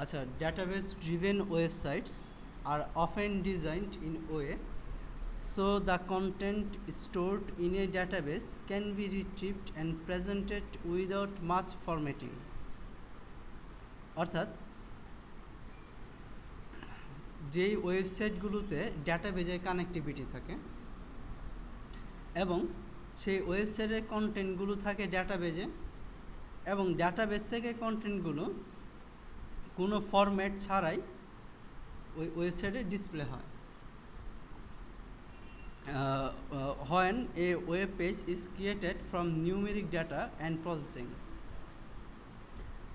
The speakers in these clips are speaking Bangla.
আচ্ছা, database driven websites are often designed in a way so the content stored in a database can be retrieved and presented without much formatting. অর্থাৎ যেই ওয়েবসাইটগুলোতে ডাটাবেজের কানেক্টিভিটি থাকে এবং সেই ওয়েবসাইটের কন্টেন্টগুলো থাকে ডাটাবেজে এবং ডাটাবেজ থেকে কন্টেন্টগুলো কোনো ফরম্যাট ছাড়াই ওই ওয়েবসাইটে ডিসপ্লে হয়। when a web page is created from numeric data and processing,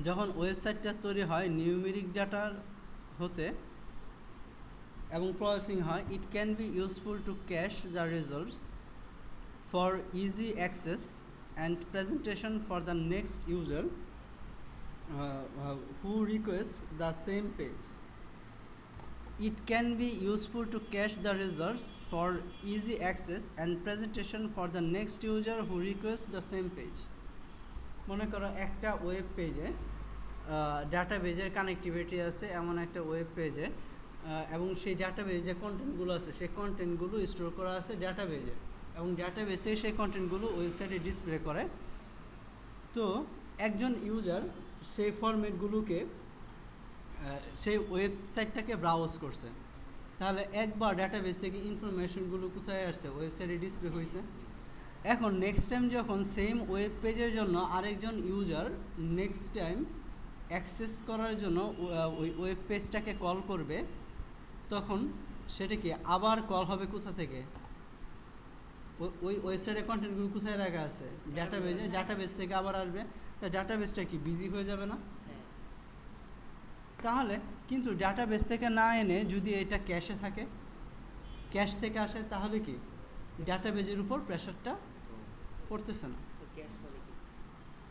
যখন ওয়েবসাইটটা তৈরি হয় নিউমেরিক ডাটার হতে এবং প্রসেসিং হয়, it can be useful to cache the results for easy access and presentation for the next user who requests the same page. It can be useful to cache the results for easy access and presentation for the next user who requests the same page. মনে করো একটা ওয়েব পেজে ডাটাবেজের কানেক্টিভিটি আছে এমন একটা ওয়েব পেজে এবং সেই ডাটাবেজে যে কন্টেন্টগুলো আছে সেই কন্টেন্টগুলো স্টোর করা আছে ডাটাবেজে এবং ডাটাবেসে সেই কন্টেন্টগুলো ওয়েবসাইটে ডিসপ্লে করে। তো একজন ইউজার সেই ফরম্যাটগুলোকে সেই ওয়েবসাইটটাকে ব্রাউজ করছে, তাহলে একবার ডাটাবেস থেকে ইনফরমেশনগুলো কোথায় আসছে? ওয়েবসাইটে ডিসপ্লে হয়েছে। এখন নেক্সট টাইম যখন সেম ওয়েব পেজের জন্য আরেকজন ইউজার নেক্সট টাইম অ্যাক্সেস করার জন্য ওই ওয়েব পেজটাকে কল করবে, তখন সেটাকে আবার কল হবে কোথা থেকে? ওই ওয়েবসাইটের কন্টেন্টগুলো কোথায় রাখা আছে? ডাটাবেজে। ডাটাবেস থেকে আবার আসবে, তা ডাটাবেসটা কি বিজি হয়ে যাবে না? তাহলে কিন্তু ডাটাবেস থেকে না এনে যদি এটা ক্যাশে থাকে, ক্যাশ থেকে আসে, তাহলে কি ডাটাবেজের উপর প্রেশারটা পড়তেছে না।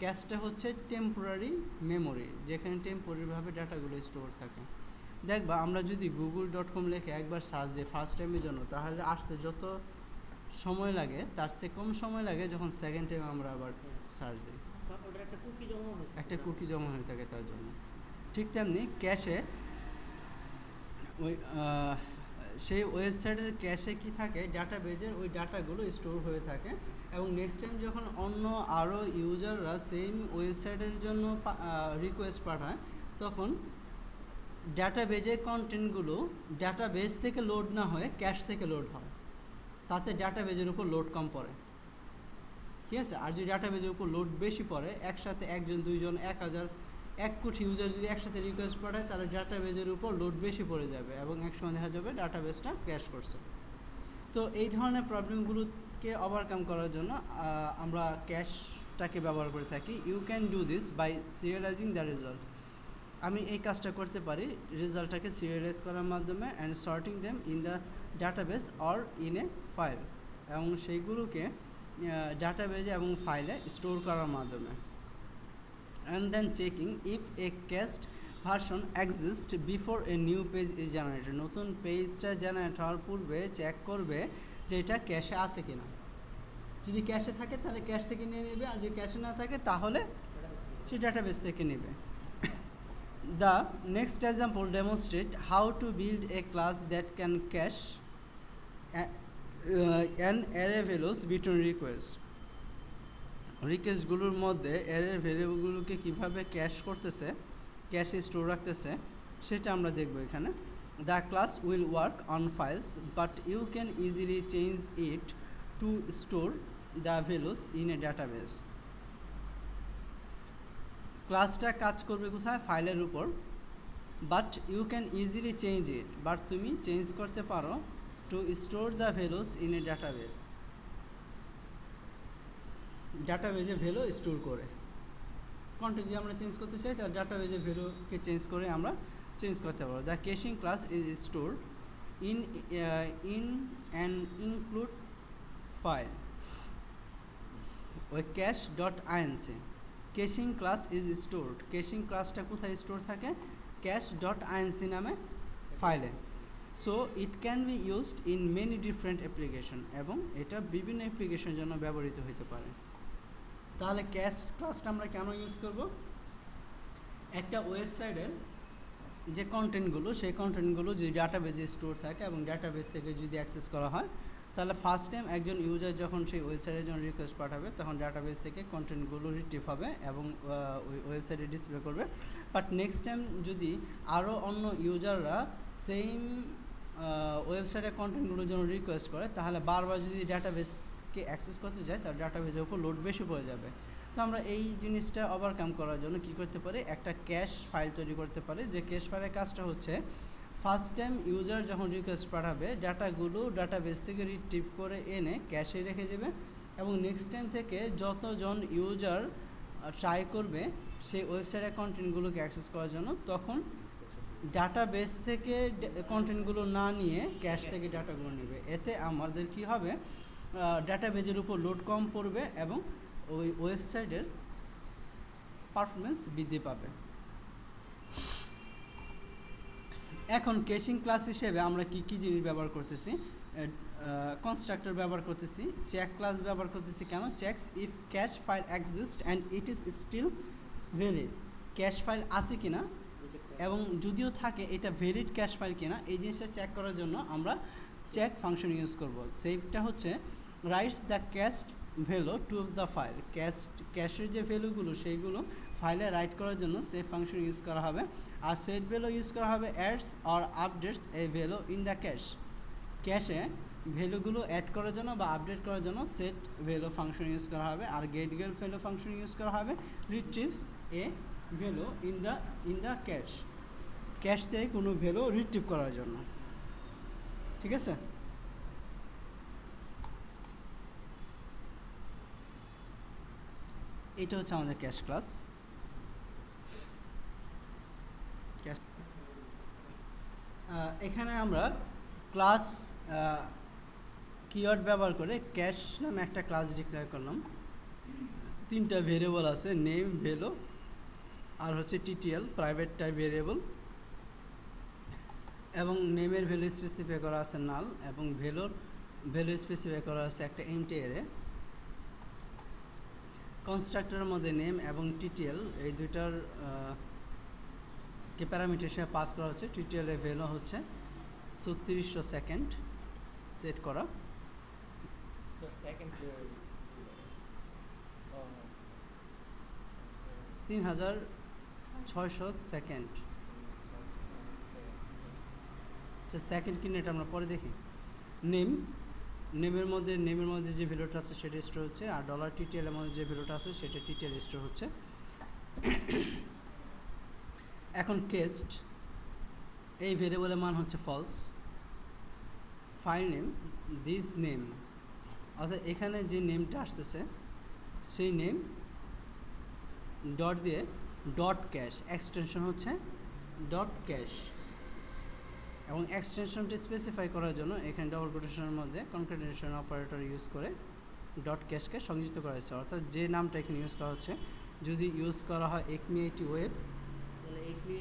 ক্যাশটা হচ্ছে টেম্পোরারি মেমোরি, যেখানে টেম্পোরারিভাবে ডাটাগুলো স্টোর থাকে। দেখবা আমরা যদি google.com লিখে একবার সার্চ দিই ফার্স্ট টাইমের জন্য, তাহলে আসতে যত সময় লাগে তার চেয়ে কম সময় লাগে যখন সেকেন্ড টাইম আমরা আবার সার্চ দিই। একটা কুকি জমা হয়ে থাকে তার জন্য। ঠিক তেমনি ক্যাশে ওই সেই ওয়েবসাইটের ক্যাশে কি থাকে? ডাটাবেজের ওই ডাটাগুলো স্টোর হয়ে থাকে এবং নেক্সট টাইম যখন অন্য আরও ইউজাররা সেম ওয়েবসাইটের জন্য রিকোয়েস্ট পাঠায়, তখন ডাটাবেজের কন্টেন্টগুলো ডাটাবেজ থেকে লোড না হয়ে ক্যাশ থেকে লোড হয়, তাতে ডাটাবেজের উপর লোড কম পড়ে। ঠিক আছে? আর যদি ডাটাবেজের উপর লোড বেশি পড়ে, একসাথে একজন, দুইজন, 1000, 1 কোটি ইউজার যদি একসাথে রিকোয়েস্ট পাঠায়, তাহলে ডাটাবেজের উপর লোড বেশি পড়ে যাবে এবং একসময় দেখা যাবে ডাটাবেসটা ক্র্যাশ করছে। তো এই ধরনের প্রবলেমগুলোকে ওভারকাম করার জন্য আমরা ক্যাশটাকে ব্যবহার করে থাকি। You can do this by serializing the result. আমি এই কাজটা করতে পারি রেজাল্টটাকে সিরিয়ালাইজ করার মাধ্যমে and sorting them in the database or in a file, এবং সেইগুলোকে ডাটাবেজে এবং ফাইলে স্টোর করার মাধ্যমে। And then checking if a cached version exists before a new page is generated. নতুন পেজটা জেনারেট হওয়ার পূর্বে চেক করবে যে এটা ক্যাশে আছে কিনা। যদি ক্যাশে থাকে তাহলে ক্যাশ থেকে নিয়ে নেবে, আর যদি ক্যাশে না থাকে তাহলে সে ডাটাবেস থেকে নেবে। The next example demonstrate how to build a class that can cache an array values between requests. রিকোয়েস্টগুলোর মধ্যে অ্যারের ভেরিয়েবলগুলোকে কীভাবে ক্যাশ করতেছে, ক্যাশে স্টোর রাখতেছে, সেটা আমরা দেখব এখানে। The class will work on files but you can easily change it to store the values in a database. ক্লাসটা কাজ করবে কোথায়? ফাইলের উপর। But you can easily change it, but তুমি চেঞ্জ করতে পারো to store the values in a database. ডাটাবেজে ভ্যালু স্টোর করে কন্টেন্ট যে আমরা চেঞ্জ করতে চাই তার ডাটাবেজে ভ্যালুকে চেঞ্জ করে আমরা চেঞ্জ করতে পারবো। The caching class is store in an include file ওই cache dot INC. Caching class is stored, caching ক্লাসটা কোথায় স্টোর থাকে? ক্যাশ ডট আইএনসি নামে ফাইলে। So it can be used in many different application, এবং এটা বিভিন্ন অ্যাপ্লিকেশনের জন্য ব্যবহৃত হতে পারে। তাহলে ক্যাশ ক্লাসটা আমরা কেন ইউজ করব? একটা ওয়েবসাইটের যে কন্টেন্টগুলো সেই কন্টেন্টগুলো যদি ডাটাবেজে স্টোর থাকে এবং ডাটাবেজ থেকে যদি অ্যাক্সেস করা হয়, তাহলে ফার্স্ট টাইম একজন ইউজার যখন সেই ওয়েবসাইটের জন্য রিকোয়েস্ট পাঠাবে তখন ডাটাবেজ থেকে কন্টেন্টগুলো রিট্রিভ হবে এবং ওই ওয়েবসাইটে ডিসপ্লে করবে। বাট নেক্সট টাইম যদি আরও অন্য ইউজাররা সেম ওয়েবসাইটের কন্টেন্টগুলোর জন্য রিকোয়েস্ট করে, তাহলে বারবার যদি ডাটাবেজকে অ্যাক্সেস করতে যায় তাহলে ডাটাবেজের উপর লোড বেশি পড়ে যাবে। তো আমরা এই জিনিসটা ওভারকাম করার জন্য কি করতে পারি, একটা ক্যাশ ফাইল তৈরি করতে পারি। যে ক্যাশ ফাইলের কাজটা হচ্ছে ফার্স্ট টাইম ইউজার যখন রিকোয়েস্ট পাঠাবে ডাটাগুলো ডাটাবেস থেকে রিট্রিভ করে এনে ক্যাশে রেখে যাবে এবং নেক্সট টাইম থেকে যতজন ইউজার ট্রাই করবে সেই ওয়েবসাইটের কন্টেন্টগুলোকে অ্যাক্সেস করার জন্য, তখন ডাটাবেস থেকে কন্টেন্টগুলো না নিয়ে ক্যাশ থেকে ডাটাগুলো নেবে। এতে আমাদের কি হবে, ডাটাবেজের উপর লোড কম পড়বে এবং ওই ওয়েবসাইটের পারফরমেন্স বৃদ্ধি পাবে। এখন ক্যাশিং ক্লাস হিসেবে আমরা কি কি জিনিস ব্যবহার করতেছি, কনস্ট্রাক্টর ব্যবহার করতেছি, চেক ক্লাস ব্যবহার করতেছি। কেন? Checks if cache file exist and it is still valid, cache file আছে কিনা এবং যদিও থাকে এটা ভ্যালিড ক্যাশ ফাইল কিনা এই জিনিসটা চেক করার জন্য আমরা চেক ফাংশন ইউজ করব। সেভটা হচ্ছে rights the cash value to the file, ক্যাশের যে ভ্যালুগুলো সেইগুলো ফাইলে রাইট করার জন্য সেভ ফাংশন ইউজ করা হবে। আর সেট ভ্যালু ইউজ করা হবে adds or updates a value in the cache ভ্যালুগুলো অ্যাড করার জন্য বা আপডেট করার জন্য সেট ভ্যালু ফাংশন ইউজ করা হবে। আর গেট ভ্যালু ফাংশন ইউজ করা হবে রিট্রিভস এ ভ্যালু ইন দ্য ক্যাশ থেকে কোনো ভ্যালু রিট্রিভ করার জন্য। ঠিক আছে? এটা হচ্ছে আমাদের ক্যাশ ক্লাস। এখানে আমরা ক্লাস কিওয়ার্ড ব্যবহার করে ক্যাশ নামে একটা ক্লাস ডিক্লেয়ার করলাম। তিনটা ভেরিয়েবল আছে, নেম, ভ্যালু আর হচ্ছে টিটিএল, প্রাইভেট টাইপ ভেরিয়েবল। এবং নেমের ভ্যালু স্পেসিফাই করা আছে নাল এবং ভ্যালু স্পেসিফাই করা আছে একটা এমটি অ্যারে। কনস্ট্রাক্টরের মধ্যে নেম এবং টিটিএল এই দুইটার কে প্যারামিটার হিসেবে পাস করা হচ্ছে। টিটিএল এর ভ্যালু হচ্ছে 3600 সেকেন্ড সেট করা। 3600 সেকেন্ড। আচ্ছা, সেকেন্ড কিনা এটা আমরা পরে দেখি। নেমের মধ্যে যে ভ্যালুটা আছে সেটা স্টোর হচ্ছে, আর ডলার টিটিএল এর মধ্যে যে ভ্যালুটা আছে সেটা টিটিএল স্টোর হচ্ছে। এখন কেস্ট, এই ভেরিয়েবলের মান হচ্ছে false. File name, this name, অর্থাৎ এখানে যে নেমটা আসতেছে সেই নেম ডট দিয়ে ডট ক্যাশ, এক্সটেনশন হচ্ছে ডট ক্যাশ। এবং এক্সটেনশনটি স্পেসিফাই করার জন্য এখানে ডবল কোটেশনের মধ্যে কনক্যাটেনেশন অপারেটর ইউজ করে ডট ক্যাশকে সংযুক্ত করা হয়েছে। অর্থাৎ যে নামটা এখানে ইউজ করা হচ্ছে, যদি ইউজ করা হয় একমি80 ওয়েব,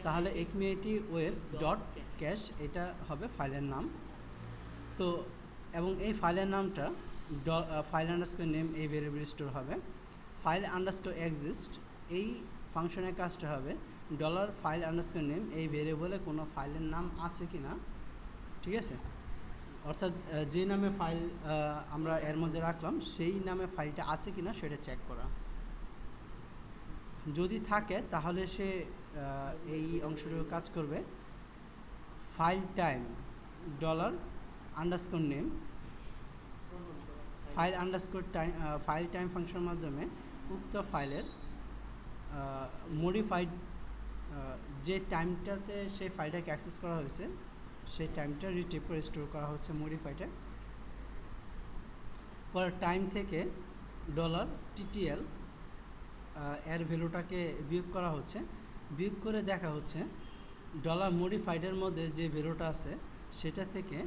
তাহলে একমি80 ওয়েব ডট ক্যাশ এটা হবে ফাইলের নাম। তো এবং এই ফাইলের নামটা ফাইল আন্ডারস্কোর নেম এই ভেরিয়েবল স্টোর হবে। ফাইল আন্ডারস্কোর এক্সিস্ট এই ফাংশনের কাজটা হবে ডলার ফাইল আন্ডারস্কোর নেম এই ভেরিয়েবলে কোনো ফাইলের নাম আছে কি না। ঠিক আছে? অর্থাৎ যে নামে ফাইল আমরা এর মধ্যে রাখলাম সেই নামে ফাইলটা আছে কি না সেটা চেক করা। যদি থাকে তাহলে সে এই অংশটুকু কাজ করবে file time dollar underscore name file time ফাংশনের মাধ্যমে উক্ত ফাইলের মডিফাইড যে টাইমটাতে সেই ফাইলটাকে অ্যাক্সেস করা হয়েছে সেই টাইমটা রিট্রিভ করে স্টোর করা হচ্ছে মডিফাইডে। পরে টাইম থেকে ডলার টিটিএল এর ভ্যালুটাকে বিয়োগ করা হচ্ছে, বিয়োগ করে দেখা হচ্ছে ডলার মডিফাইডের মধ্যে যে ভ্যালুটা আছে সেটা থেকে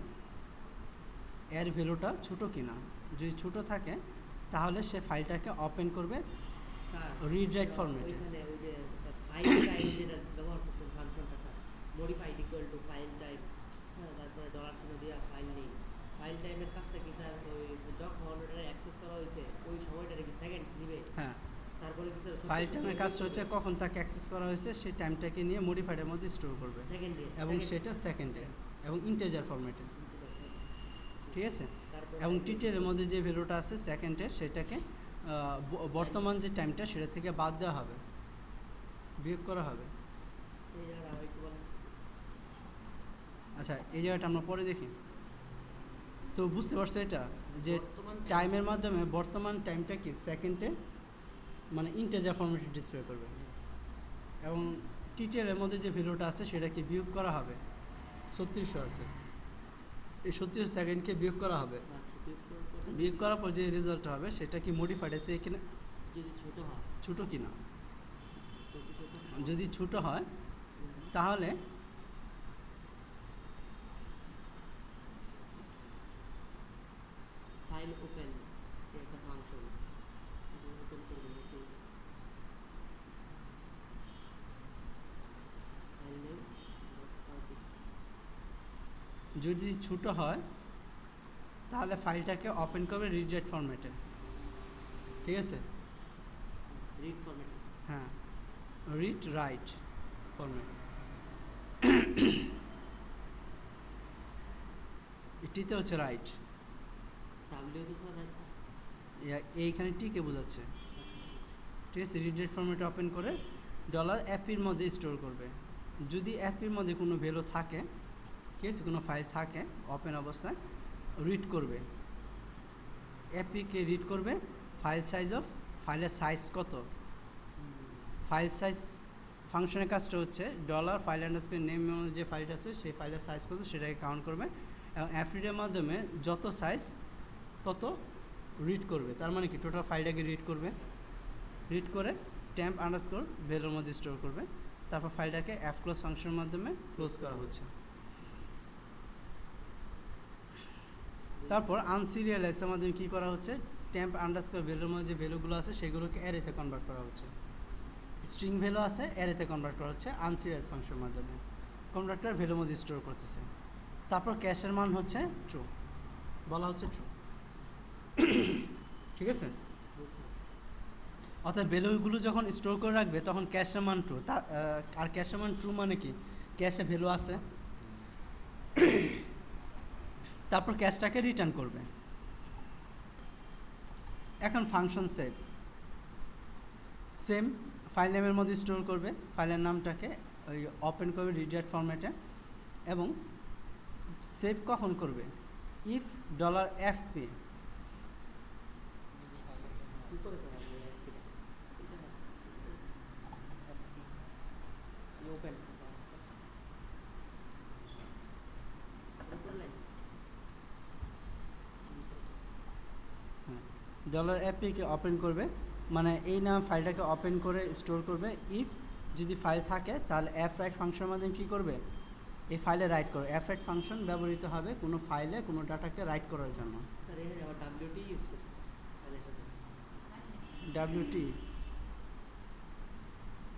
এর ভ্যালুটা ছোটো কিনা। যদি ছোটো থাকে তাহলে সে ফাইলটাকে ওপেন করবে রিড রাইট ফরম্যাটে। ফাইল টাইপ যেটা ব্যবহার করছেন ফাংশনটা sir, modified equal to file type, হ্যাঁ, তারপরে ডলার চিহ্ন দিয়ে ফাইল নেই। ফাইল টাইপের কাজটা কি স্যার, ওই যখন ওটা অ্যাক্সেস করা হয়েছে ওই সময়টা কি সেকেন্ড নেবে? হ্যাঁ, তারপরে কি স্যার ফাইল টাইমের কাজটা হচ্ছে কখন তাকে অ্যাক্সেস করা হয়েছে সেই টাইমটাকে নিয়ে মডিফাইডের মধ্যে স্টোর করবে সেকেন্ডে এবং সেটা সেকেন্ডে এবং ইন্টিজার ফরম্যাটে, ঠিক আছে। এবং টিটিএর মধ্যে যে ভ্যালুটা আছে সেকেন্ডে সেটাকে বর্তমান যে টাইমটা সেটা থেকে বাদ দেওয়া হবে, বিয়োগ করা হবে। এই জায়গাটা আবার একটু বলেন। আচ্ছা এই জায়গাটা আমরা পরে দেখি। তো বুঝতে পারছো এটা যে বর্তমান টাইমের মাধ্যমে বর্তমান টাইমটা কি সেকেন্ডে মানে ইন্টিজার ফরম্যাটে ডিসপ্লে করবে এবং টিটিএর মধ্যে যে ভ্যালুটা আছে সেটাকে বিয়োগ করা হবে। 3600 আছে, এই 36 সেকেন্ডকে বিয়োগ করা হবে। আচ্ছা, বিয়োগ বিয়োগ করার পর যে রেজাল্টটা হবে সেটা কি মডিফাইডেতে কিনা যদি ছোট হয় ছোটো কিনা। প্রতিশত যদি ছোটো হয় তাহলে ফাইল ওপেন একটা ফাংশন ওপেন করে দেবো একটু ফাইল নেম যদি ছোটো হয় তাহলে ফাইলটাকে ওপেন করবে রিড ফরম্যাটে, ঠিক আছে। রিড ফরম্যাট হ্যাঁ, রিড রাইট ফরম্যাট। এটিতে হচ্ছে রাইট, ডাব্লিউ তো স্যার রাইট এইখানে টিকে বোঝাচ্ছে, ঠিক আছে। রিড ফরম্যাটে ওপেন করে $FPর মধ্যে স্টোর করবে। যদি FPর মধ্যে কোনো ভ্যালু থাকে, ঠিক আছে, কোনো ফাইল থাকে ওপেন অবস্থায়, রিড করবে, FPকে রিড করবে ফাইল সাইজ অফ, ফাইলের সাইজ কত। ফাইল সাইজ ফাংশনের কাজটা হচ্ছে $ফাইল আন্ডারস্কোর নেম যে ফাইলটা আছে সেই ফাইলের সাইজ কত সেটাকে কাউন্ট করবে এবং FRead-এর মাধ্যমে যত সাইজ তত রিড করবে। তার মানে কি টোটাল ফাইলটাকে রিড করবে, রিড করে টেম্প আন্ডারস্কোর ভ্যালুর মধ্যে স্টোর করবে। তারপর ফাইলটাকে fclose ফাংশনের মাধ্যমে ক্লোজ করা হচ্ছে। তারপর আনসিরিয়ালাইজের মাধ্যমে কী করা হচ্ছে, টেম্প আন্ডারস্কোর ভ্যালুর মধ্যে যে ভ্যালুগুলো আছে সেগুলোকে অ্যারেতে কনভার্ট করা হচ্ছে। স্ট্রিং ভ্যালু আছে অ্যারেতে কনভার্ট করা হচ্ছে আনসিরিয়ালাইজ ফাংশনের মাধ্যমে, কনভার্টার ভ্যালুর মধ্যে স্টোর করতেছে। তারপর ক্যাশের মান হচ্ছে ট্রু, বলা হচ্ছে ট্রু, ঠিক আছে। অর্থাৎ ভ্যালুগুলো যখন স্টোর করে রাখবে তখন ক্যাশের মান ট্রু। আর ক্যাশের মান ট্রু মানে কি, ক্যাশে ভ্যালু আছে, তারপর ক্যাশটাকে রিটার্ন করবে। এখন ফাংশন সেভ সেম ফাইল নেমের মধ্যে স্টোর করবে, ফাইলের নামটাকে ওই ওপেন করবে রিড ফরম্যাটে এবং সেভ কখন করবে, ইফ $FP কি করে করা যায় ওপেন $FPকে ওপেন করবে মানে এই নাম ফাইলটাকে ওপেন করে স্টোর করবে। ইফ যদি ফাইল থাকে তাহলে fwrite ফাংশনের মাধ্যমে কী করবে, এই ফাইলে রাইট করবে। fwrite ফাংশন ব্যবহৃত হবে কোনো ফাইলে কোনো ডাটাকে রাইট করার জন্য। স্যার এখানে আবার ডাব্লিউটি ইউজ করছে ফাইলের সাথে WT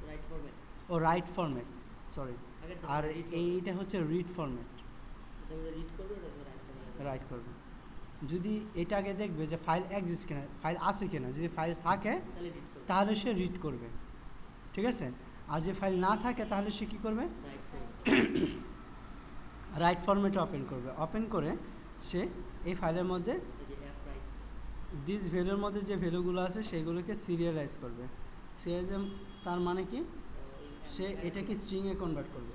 রাইট ফরম্যাট ও রাইট ফরম্যাট, সরি। আর এইটা হচ্ছে রিড ফরম্যাট, এটা রিড করবে এটা রাইট করবে রাইট করবে। যদি এটাকে দেখবে যে ফাইল এক্সিস্ট কিনা, ফাইল আছে কিনা, যদি ফাইল থাকে তাহলে রিড করবে তাহলে সে রিড করবে, ঠিক আছে। আর যে ফাইল না থাকে তাহলে সে কী করবে, রাইট করবে রাইট ফরম্যাটে ওপেন করবে। ওপেন করে সে এই ফাইলের মধ্যে এই যে এফ রাইট দিস ভ্যালুর মধ্যে যে ভ্যালুগুলো আছে সেগুলোকে সিরিয়ালাইজ করবে। সিরিয়ালাইজ তার মানে কি, সে এটাকে স্ট্রিংয়ে কনভার্ট করবে।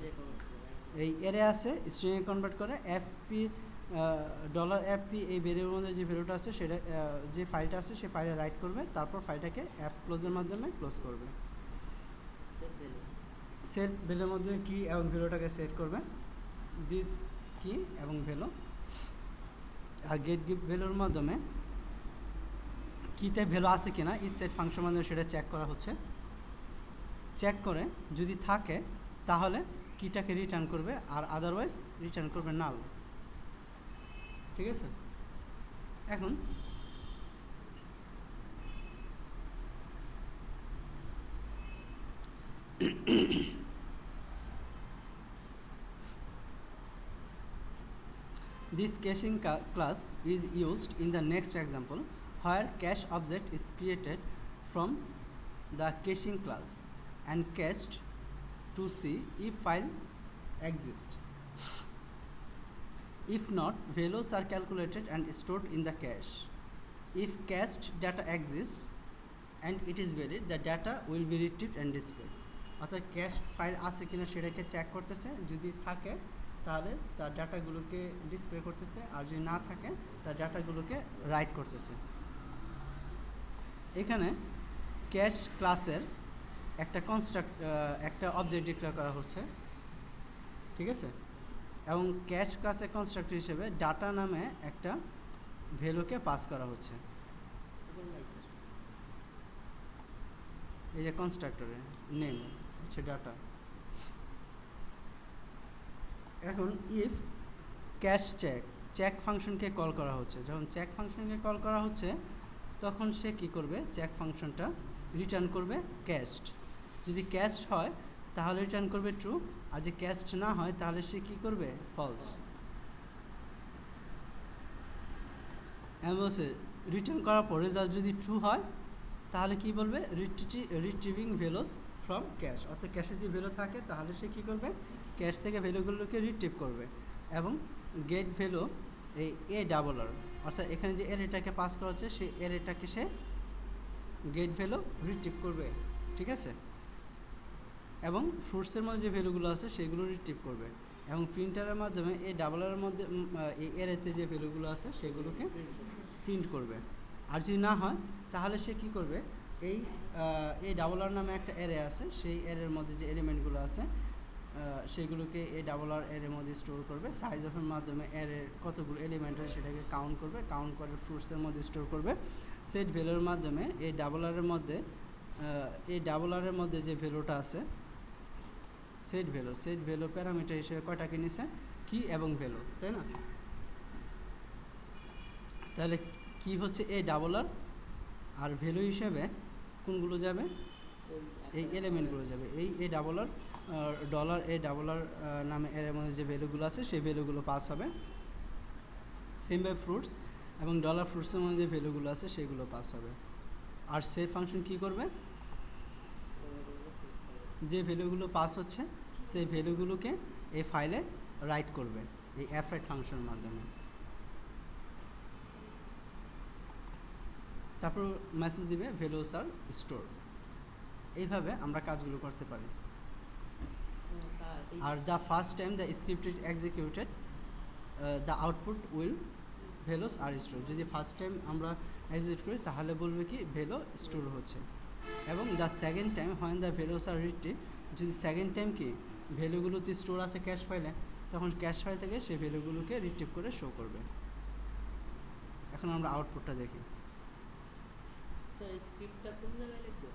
এই এরে আছে স্ট্রিংয়ে কনভার্ট করে FP $FP এই ভ্যালুর মধ্যে যে ভ্যালুটা আছে সেটা যে ফাইলটা আছে সেই ফাইলে রাইট করবে, তারপর ফাইলটাকে fclose-এর মাধ্যমে ক্লোজ করবে। সেট ভ্যালুর মধ্যে কি এবং ভ্যালুটাকে সেট করবে, দিস কি এবং ভ্যালু। আর গেট গিভ ভ্যালুর মাধ্যমে কিতে ভ্যালু আছে কিনা ইজ সেট ফাংশনের মাধ্যমে সেটা চেক করা হচ্ছে। চেক করে যদি থাকে তাহলে কিটাকে রিটার্ন করবে আর আদারওয়াইজ রিটার্ন করবে নাল, ঠিক আছে। এখন this caching class is used in the next example where cache object is created from the caching class and cached to see if file exists. If not, values are calculated and stored in the cache. If cached data exists and it is valid, the data will be retrieved and displayed. অর্থাৎ ক্যাশ ফাইল আছে কিনা সেটাকে চেক করতেছে, যদি থাকে তাহলে তার ডাটাগুলোকে ডিসপ্লে করতেছে, আর যদি না থাকে তার ডাটাগুলোকে রাইট করতেছে। এখানে ক্যাশ ক্লাসের একটা অবজেক্ট ডিক্লেয়ার করা হচ্ছে, ঠিক আছে, এবং ক্যাশ ক্লাসের কনস্ট্রাক্টর হিসেবে ডাটা নামে একটা ভ্যালুকে পাস করা হচ্ছে। এই যে কনস্ট্রাক্টরের নেম হচ্ছে ডাটা। এখন ইফ ক্যাশ চেক ফাংশনকে কল করা হচ্ছে, যখন চেক ফাংশনকে কল করা হচ্ছে তখন সে কি করবে, চেক ফাংশনটা রিটার্ন করবে ক্যাশড। যদি ক্যাশড হয় তাহলে রিটার্ন করবে ট্রু, আর যদি ক্যাশড না হয় তাহলে সে কি করবে, ফলস। বলছে রিটার্ন করার পর রেজাল্ট যদি ট্রু হয় তাহলে কি বলবে, রিট্রিভিং ভ্যালুস ফ্রম ক্যাশ, অর্থাৎ ক্যাশে যদি ভ্যালু থাকে তাহলে সে কী করবে, ক্যাশ থেকে ভ্যালুগুলোকে রিট্রিভ করবে। এবং গেট ভ্যালু এই ARR, অর্থাৎ এখানে যে অ্যারেটাকে পাস করা হচ্ছে সেই অ্যারেটাকে সে গেট ভ্যালু রিট্রিভ করবে, ঠিক আছে। এবং ফ্রুটসের মধ্যে যে ভ্যালুগুলো আছে সেগুলো রিট্রিভ করবে, এবং প্রিন্টারের মাধ্যমে ARR মধ্যে এই অ্যারেতে যে ভ্যালুগুলো আছে সেগুলোকে প্রিন্ট করবে। আর যদি না হয় তাহলে সে কী করবে, এই ARR নামে একটা অ্যারে আছে, সেই অ্যারের মধ্যে যে এলিমেন্টগুলো আছে সেগুলোকে ARR অ্যারের মধ্যে স্টোর করবে। সাইজ অফের মাধ্যমে অ্যারের কতগুলো এলিমেন্ট আছে সেটাকে কাউন্ট করবে, কাউন্ট করে ফ্রুটসের মধ্যে স্টোর করবে। সেট ভ্যালুর মাধ্যমে ARR মধ্যে যে ভ্যালুটা আছে সেট ভ্যালু প্যারামিটার হিসেবে কয়টাকে নিছে, কি এবং ভ্যালু, তাই না। তাহলে কি হচ্ছে ARR, আর ভ্যালু হিসেবে কোনগুলো যাবে, এই এলিমেন্টগুলো যাবে। এই ARR $ARR নামে এর মধ্যে যে ভ্যালুগুলো আছে সেই ভ্যালুগুলো পাস হবে। সেম বাই ফ্রুটস এবং $ফ্রুটসের মধ্যে যে ভ্যালুগুলো আছে সেগুলো পাস হবে। আর সেভ ফাংশন কি করবে, যে ভ্যালুগুলো পাস হচ্ছে সেই ভ্যালুগুলোকে এই ফাইলে রাইট করবে এই fwrite ফাংশনের মাধ্যমে। তারপর মেসেজ দিবে ভ্যালুস আর স্টোর। এইভাবে আমরা কাজগুলো করতে পারি। আর the first time the script is executed the output will values are store. যদি ফার্স্ট টাইম আমরা এক্সিকিউট করি তাহলে বলবে কি ভ্যালু স্টোর হচ্ছে। এবং the second time when the values are retrieve, যদি সেকেন্ড টাইম কি ভ্যালুগুলোতে স্টোর আছে ক্যাশ ফাইলে, তখন ক্যাশ ফাইল থেকে সেই ভ্যালুগুলোকে রিট্রিভ করে শো করবে। এখন আমরা আউটপুটটা দেখি। স্ক্রিপ্টটা কোন জায়গায় লিখবো?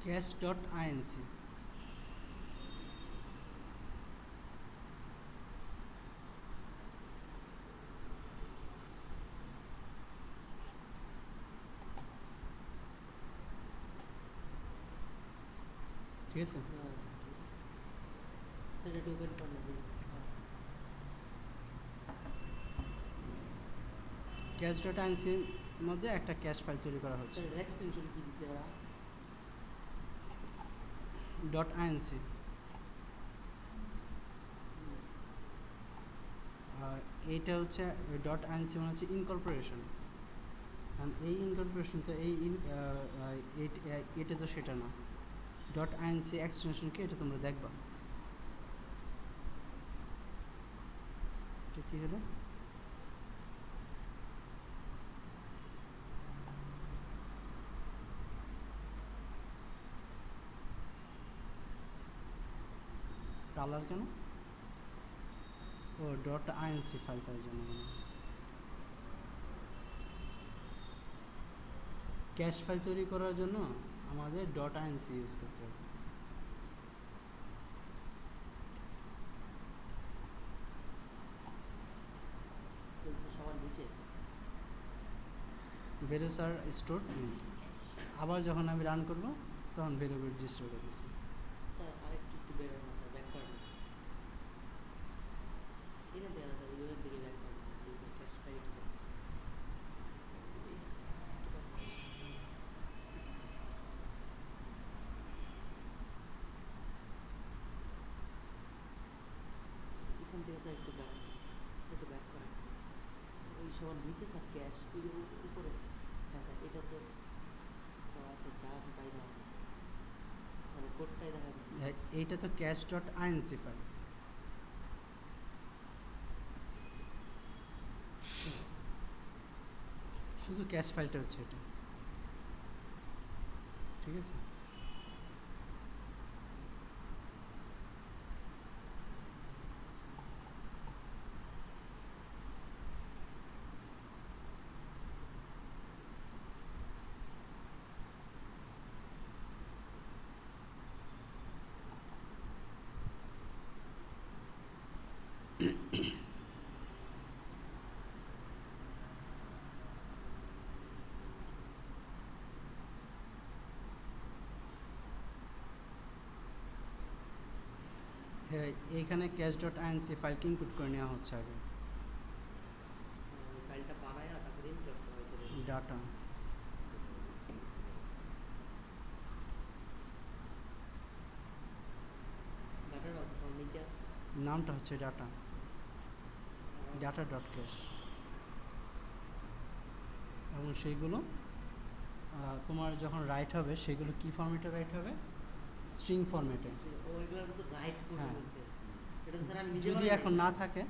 cache.inc ঠিক আছে। সেটা ওপেন করলে cache.inc এর মধ্যে একটা ক্যাশ ফাইল তৈরি করা হচ্ছে এক্সটেনশন কি দিছে ওরা? .inc। এইটা হচ্ছে .inc মানে হচ্ছে ইনকর্পোরেশন। এই ইনকর্পোরেশন তো এটা তো সেটা না। .inc এক্সটেনশন কি এটা তোমরা দেখবা। এটা কি হলো? কালার কেন? ও ডট আইএনসি ফাইল, তার জন্য ক্যাশ ফাইল তৈরি করার জন্য আমাদের ডট আইএনসি ইউজ করতে হবে। সবার নিচে ভ্যালুস আর স্টোর। আবার যখন আমি রান করব তখন ভ্যালু রেজিস্টার করে দিচ্ছি। স্যার আরেকটু একটু বের হয় না স্যার, ব্যাক করেন এখান থেকে না স্যার, ইউএর দিকে ব্যাক করেন, ক্যাশ ফাইল এখান থেকে স্যার একটু ব্যাক করেন। ওই সবার নিচে স্যার ক্যাশ, ওই যে উপরে। হ্যাঁ স্যার এটা তো আচ্ছা যা আছে তাই না, মানে কোডটাই দেখা যাচ্ছে। এইটা তো ক্যাশ ডট আইএনসি ফাইল। শুধু ক্যাশ ফাইলটা হচ্ছে এটা, ঠিক আছে? হ্যাঁ, এইখানে ক্যাশ ডট আইএনসি ফাইলকে ইনপুট করে নেওয়া হচ্ছে আগে। ফাইলটা বানায় তারপরে ইম্পোর্ট করা হয়েছে ডাটা ডাটার নিচে আছে। নামটা হচ্ছে ডাটা, ডাটা ডট ক্যাশ। এবং সেইগুলো তোমার যখন রাইট হবে সেগুলো কি ফরম্যাটে রাইট হবে? স্ট্রিং ফরম্যাটে। ওইগুলোর তো রাইট করে হ্যাঁ। বলছে, এটা তো স্যার আমি নিজে যদি বানাই এখন নাই। না থাকে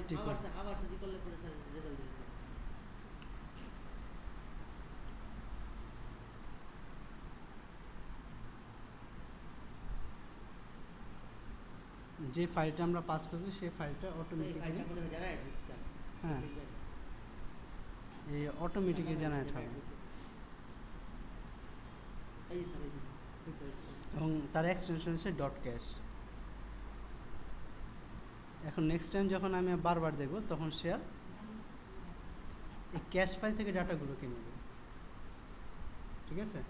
ঠিক আবার আছে। আবার যদি করলে পরে স্যার রেজাল্ট দিবে। যে ফাইলটা আমরা পাস করছি সেই ফাইলটা তো এই অটোমেটিক্যালি, ফাইলটা মনে হয় জেনারেট হচ্ছে স্যার। হ্যাঁ, এই অটোমেটিক্যালি জেনারেট হবে। এই যে স্যার, এই যে স্যার। এবং তার এক্সটেনশন হচ্ছে ডট ক্যাশ। এখন নেক্সট টাইম যখন আমি বারবার দেখব তখন সে আর এই ক্যাশ ফাইল থেকে ডাটাগুলোকে নেবে, ঠিক আছে?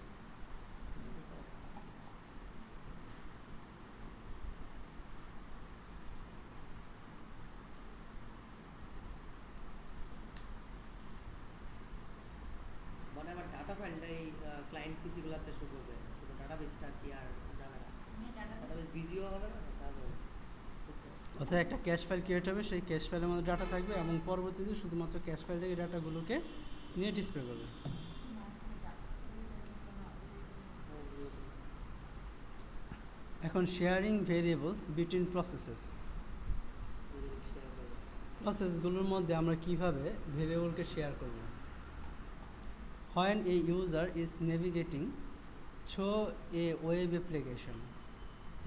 মানে আমার ডাটা ফাইলটা এই ক্লায়েন্ট পিসিগুলোতে শো করবে, কিন্তু ডাটাবেসটা কি আর যাবে না, ডাটাবেস বিজিও হবে না তারপর। অর্থাৎ একটা ক্যাশ ফাইল ক্রিয়েট হবে, সেই ক্যাশ ফাইলের মধ্যে ডাটা থাকবে এবং পরবর্তীতে শুধুমাত্র ক্যাশ ফাইল থেকে ডাটাগুলোকে নিয়ে ডিসপ্লে করবে। এখন শেয়ারিং ভেরিয়েবলস বিটুইন প্রসেসেস। প্রসেসগুলোর মধ্যে আমরা কিভাবে ভেরিয়েবলকে শেয়ার করব? When a user is navigating through a web application,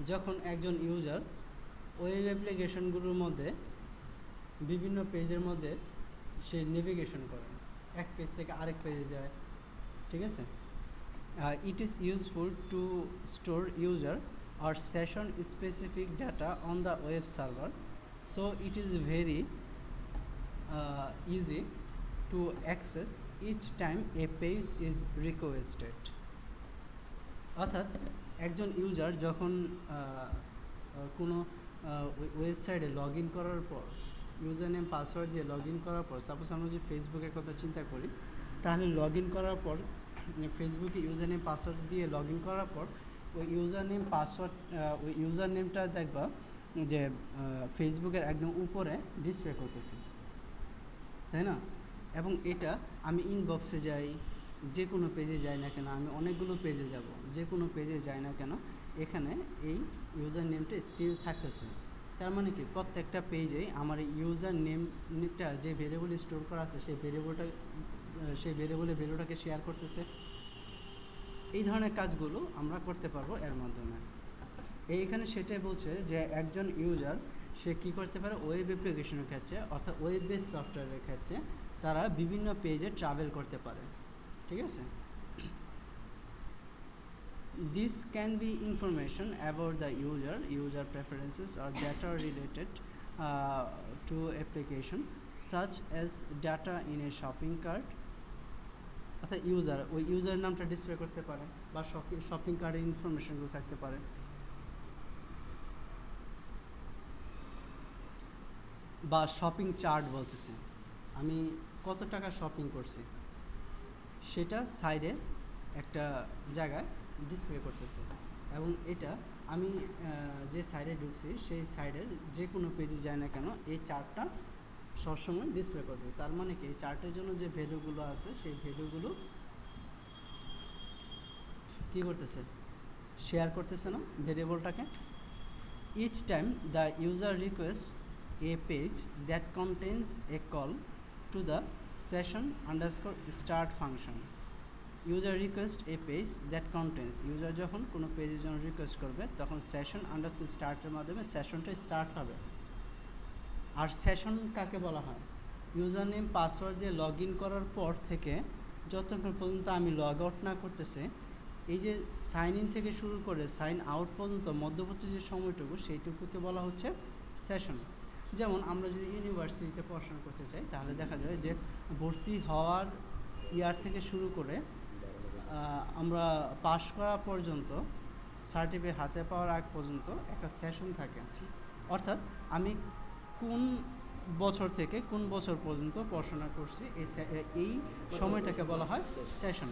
যখন একজন ইউজার ওয়েব অ্যাপ্লিকেশনগুলোর মধ্যে বিভিন্ন পেজের মধ্যে সে নেভিগেশন করে, এক পেজ থেকে আরেক পেজে যায়, ঠিক আছে? It is useful to store user or session specific data on the web server, so it is very easy to access each time a page is requested. অর্থাৎ একজন ইউজার যখন কোনো ওয়েবসাইটে লগ ইন করার পর, ইউজার নেম পাসওয়ার্ড দিয়ে লগ ইন করার পর, সাপোজ আমরা যদি ফেসবুকের কথা চিন্তা করি, তাহলে লগ ইন করার পর ফেসবুকে ইউজার নেম পাসওয়ার্ড দিয়ে লগ ইন করার পর ওই ইউজার নেম পাসওয়ার্ড, ওই ইউজার নেমটা দেখবা যে ফেসবুকের একদম উপরে ডিসপ্লে করতেছে, তাই না? এবং এটা আমি ইনবক্সে যাই, যে কোনো পেজে যাই না কেন, আমি অনেকগুলো পেজে যাব, যে কোনো পেজে যাই না কেন, এখানে এই ইউজার নেমটা স্টিল থাকতেছে। তার মানে কি প্রত্যেকটা পেজেই আমার ইউজার নেমটা যে ভেরিয়েবল স্টোর করা আছে সেই ভেরিয়েবলের ভ্যালুটাকে শেয়ার করতেছে। এই ধরনের কাজগুলো আমরা করতে পারবো এর মাধ্যমে। এইখানে সেটাই বলছে যে একজন ইউজার সে কী করতে পারে, ওয়েব অ্যাপ্লিকেশনের ক্ষেত্রে অর্থাৎ ওয়েব বেস সফটওয়্যারের ক্ষেত্রে তারা বিভিন্ন পেজে ট্রাভেল করতে পারে, ঠিক আছে। This can be information about the user preferences or data related to application such as data in a shopping cart, অর্থাৎ ওই ইউজার নামটা ডিসপ্লে করতে পারে বা শপিং কার্টের ইনফরমেশনগুলো থাকতে পারে। বা শপিং চার্ট বলতেছে, আমি কত টাকা শপিং করছি সেটা সাইডে একটা জায়গায় ডিসপ্লে করতেছে, এবং এটা আমি যে সাইডে ঢুকছি সেই সাইডের যে কোনো পেজে যায় না কেন এই চার্টটা সবসময় ডিসপ্লে করতেছে। তার মানে কি এই চার্টের জন্য যে ভ্যালুগুলো আছে সেই ভ্যালুগুলো কী করতেছে, শেয়ার করতেছে না ভেরিয়েবলটাকে। Each time the user requests a page that contains a call to the session_start function. User request a page that contains, user যখন কোনো পেজের জন্য রিকোয়েস্ট করবে তখন session_startএর মাধ্যমে সেশনটা স্টার্ট হবে। আর সেশন কাকে বলা হয়, ইউজার নেম পাসওয়ার্ড দিয়ে লগ ইন করার পর থেকে যতক্ষণ পর্যন্ত আমি লগ আউট না করতেছে, এই যে সাইন ইন থেকে শুরু করে সাইন আউট পর্যন্ত মধ্যবর্তী যে সময়টুকু সেইটুকুকে বলা হচ্ছে সেশন। যেমন আমরা যদি ইউনিভার্সিটিতে পড়াশোনা করতে চাই তাহলে দেখা যায় যে ভর্তি হওয়ার ইয়ার থেকে শুরু করে আমরা পাস করা পর্যন্ত, সার্টিফিকেট হাতে পাওয়ার আগ পর্যন্ত একটা সেশন থাকে। অর্থাৎ আমি কোন বছর থেকে কোন বছর পর্যন্ত পড়াশোনা করছি এই সময়টাকে বলা হয় session.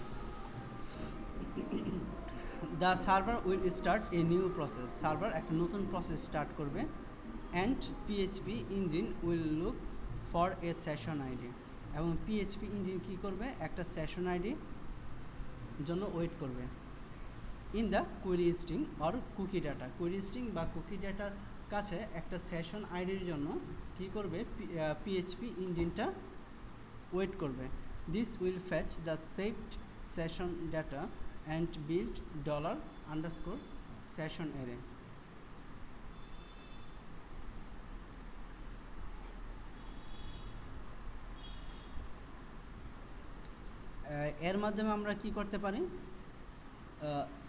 The server will start a new process, server একটা নতুন প্রসেস স্টার্ট করবে। And PHP engine will look for a session ID, এবং পিএইচপি ইঞ্জিন কী করবে, একটা সেশন আইডি জন্য ওয়েট করবে। In the query string or cookie data, query string বা কুকি ডাটার কাছে একটা সেশন আইডির জন্য কী করবে, পিএইচপি ইঞ্জিনটা ওয়েট করবে। This will fetch the saved session data and build $_session array। এর মাধ্যমে আমরা কি করতে পারি,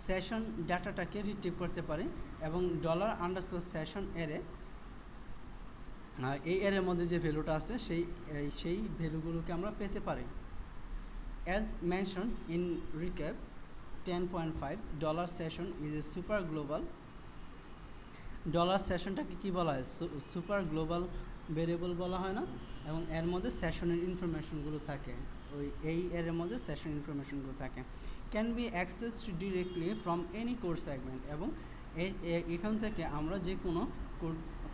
সেশন ডাটাটাকে রিট্রিভ করতে পারি এবং $_session array এই এর মধ্যে যে ভ্যালুটা আছে সেই ভ্যালুগুলোকে আমরা পেতে পারি। As mention in recap 10.5, $session is a super global, $sessionটাকে কী বলা হয়, সুপার গ্লোবাল ভেরিয়েবল বলা হয় না, এবং এর মধ্যে সেশনের ইনফরমেশনগুলো থাকে, এই এর মধ্যে সেশন ইনফরমেশনগুলো থাকে। Can be accessed directly from any course segment, এবং এখান থেকে আমরা যে কোনো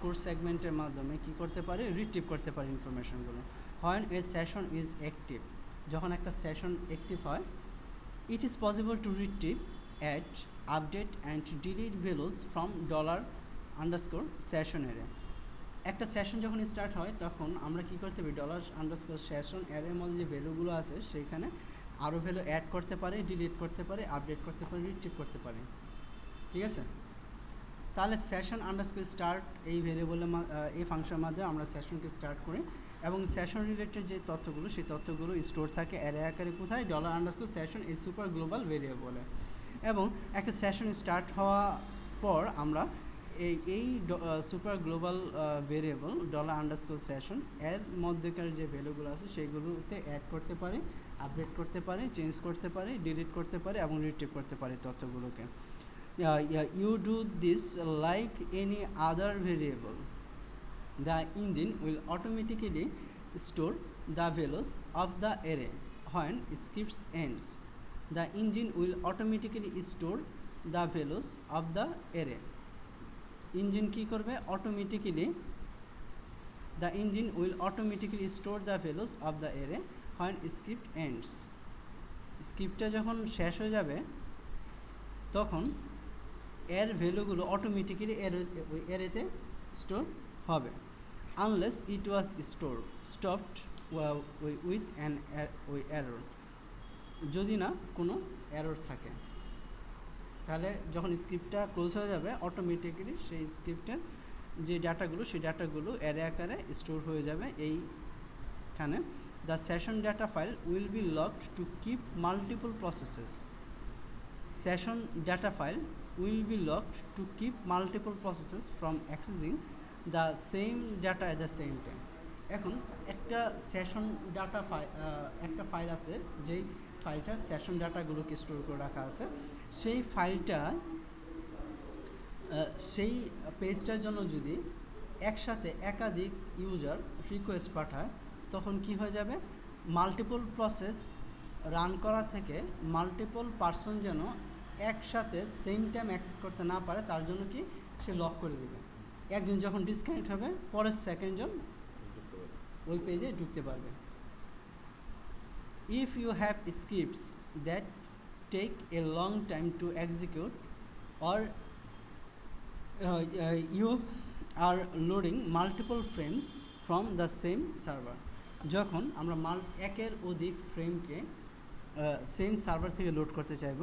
কোর্স সেগমেন্টের মাধ্যমে কি করতে পারি, রিট্রিভ করতে পারি ইনফরমেশনগুলো। When a session is active, যখন একটা সেশন অ্যাক্টিভ হয়, it is possible to retrieve, add, update and delete values from $_session array। একটা সেশন যখন স্টার্ট হয় তখন আমরা কি করতে পারি, $_session এর মধ্যে যে ভ্যালুগুলো আছে সেইখানে আরও ভ্যালু অ্যাড করতে পারি, ডিলিট করতে পারি, আপডেট করতে পারি, রিট্রিভ করতে পারি, ঠিক আছে। তাহলে session_start এই ভ্যারিয়েবলের এই ফাংশনের মাধ্যমে আমরা সেশনকে স্টার্ট করি, এবং সেশন রিলেটেড যে তথ্যগুলো সেই তথ্যগুলো স্টোর থাকে অ্যারে আকারে কোথায়, $_session এই সুপার গ্লোবাল ভেরিয়েবলে। এবং একটা সেশন স্টার্ট হওয়া পর আমরা এই সুপার গ্লোবাল ভেরিয়েবল $_session এর মধ্যেকার যে ভ্যালুগুলো আছে সেইগুলোতে অ্যাড করতে পারি, আপডেট করতে পারি, চেঞ্জ করতে পারি, ডিলিট করতে পারি এবং রিট্রিভ করতে পারি তথ্যগুলোকে। You do this like any other variable. The engine will automatically store the values of the array when scripts ends. The engine will automatically store the values of the array. Engine কি করবে, automatically the engine will automatically store the values of the array when script ends. স্ক্রিপ্টটা যখন শেষ হয়ে যাবে তখন এর ভ্যালুগুলো অটোমেটিক্যালি ওই অ্যারেতে স্টোর হবে, unless it was stopped with an error, যদি না কোনো এরর থাকে। তাহলে যখন স্ক্রিপ্টটা ক্লোজ হয়ে যাবে অটোমেটিক্যালি সেই স্ক্রিপ্টের যে ডাটাগুলো সেই ডাটাগুলো অ্যারে আকারে স্টোর হয়ে যাবে এইখানে। The session data file will be locked to keep multiple processes. Session data file will be locked to keep multiple processes from accessing the same data at the same time. এখন একটা সেশন ডাটা একটা ফাইল আছে, যেই ফাইলটা সেশন ডাটাগুলোকে স্টোর করে রাখা আছে, সেই ফাইলটা সেই পেজটার জন্য যদি একসাথে একাধিক ইউজার রিকোয়েস্ট পাঠায় তখন কি হয়ে যাবে, মাল্টিপল প্রসেস রান করা থেকে মাল্টিপল পারসন যেন একসাথে সেম টাইম অ্যাক্সেস করতে না পারে তার জন্য কি সে লক করে দেবে। একজন যখন ডিসকানেক্ট হবে পরের সেকেন্ডজন ওই পেজে ঢুকতে পারবে। If you have scripts that take a long time to execute or you are loading multiple frames from the same server, যখন আমরা একের অধিক ফ্রেমকে সেম সার্ভার থেকে লোড করতে চাইব,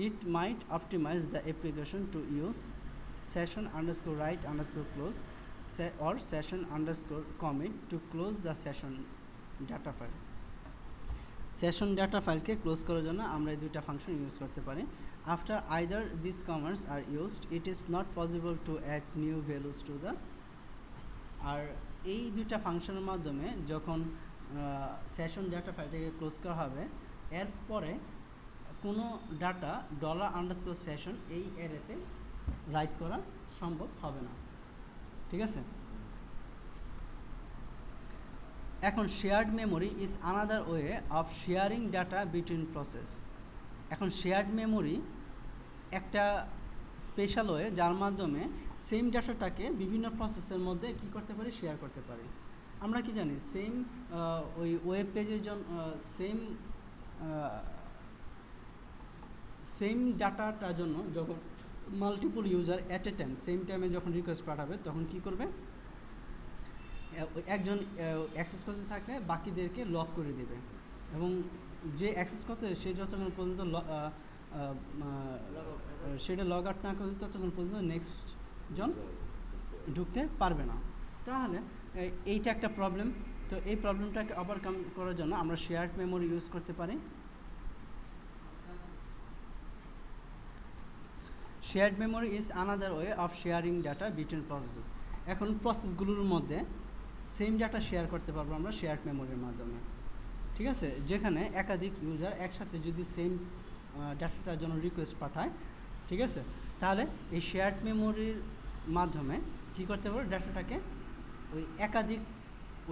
it might optimize the application to use session underscore write underscore close or session underscore commit to close the session data file. Session data file ke close করার জন্য আমরা এই দুইটা ফাংশন ইউজ করতে পারি। After either these commands are used, it is not possible to add new values to the, আর এই দুইটা ফাংশনের মাধ্যমে যখন সেশন ডাটা ফাইলটাকে ক্লোজ করা হবে এরপরে কোনো ডাটা $_session এই অ্যারেতে রাইট করা সম্ভব হবে না। ঠিক আছে, এখন shared memory is another way of sharing data between process. এখন শেয়ার্ড মেমোরি একটা স্পেশাল ওয়ে যার মাধ্যমে সেম ডাটাটাকে বিভিন্ন প্রসেসের মধ্যে কি করতে পারি, শেয়ার করতে পারি। আমরা কি জানি সেম ওই ওয়েব পেজের জন্য সেম ডাটাটার জন্য যখন multiple user at a time same টাইমে যখন রিকোয়েস্ট পাঠাবে তখন কি করবে, একজন অ্যাক্সেস করতে থাকলে বাকিদেরকে লক করে দেবে, এবং যে অ্যাক্সেস করতে সে যতক্ষণ পর্যন্ত সেটা লগ আউট না করতে ততক্ষণ পর্যন্ত নেক্সট জন ঢুকতে পারবে না। তাহলে এইটা একটা প্রবলেম। তো এই প্রবলেমটাকে ওভারকাম করার জন্য আমরা শেয়ার্ড মেমোরি ইউজ করতে পারি। Shared memory is another way of sharing data between processes. এখন প্রসেসগুলোর মধ্যে সেম ডাটা শেয়ার করতে পারবো আমরা শেয়ার্ড মেমোরির মাধ্যমে। ঠিক আছে, যেখানে একাধিক ইউজার একসাথে যদি সেম ডাটাটার জন্য রিকোয়েস্ট পাঠায়, ঠিক আছে, তাহলে এই শেয়ার্ড মেমোরির মাধ্যমে কী করতে পারবো, ডাটাটাকে ওই একাধিক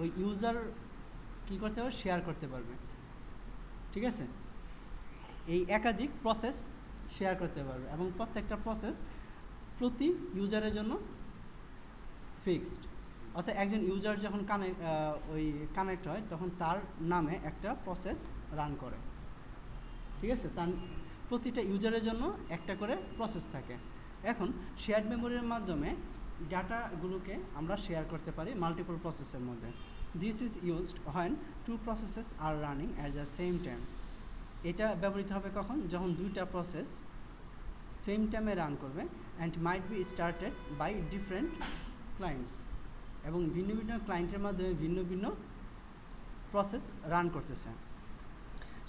ওই ইউজার কী করতে পারবে, শেয়ার করতে পারবে। ঠিক আছে, এই একাধিক প্রসেস শেয়ার করতে পারবে এবং প্রত্যেকটা প্রসেস প্রতি ইউজারের জন্য ফিক্সড। অর্থাৎ একজন ইউজার যখন কানেক্ট হয় তখন তার নামে একটা প্রসেস রান করে। ঠিক আছে, তার প্রতিটা ইউজারের জন্য একটা করে প্রসেস থাকে। এখন শেয়ার্ড মেমোরির মাধ্যমে ডাটাগুলোকে আমরা শেয়ার করতে পারি মাল্টিপল প্রসেসের মধ্যে। This is used when two processes are running at the same time. এটা ব্যবহৃত হবে কখন, যখন দুইটা প্রসেস সেম টাইমে রান করবে and might be started by different clients, এবং ভিন্ন ভিন্ন ক্লায়েন্টের মাধ্যমে ভিন্ন ভিন্ন প্রসেস রান করতেছে।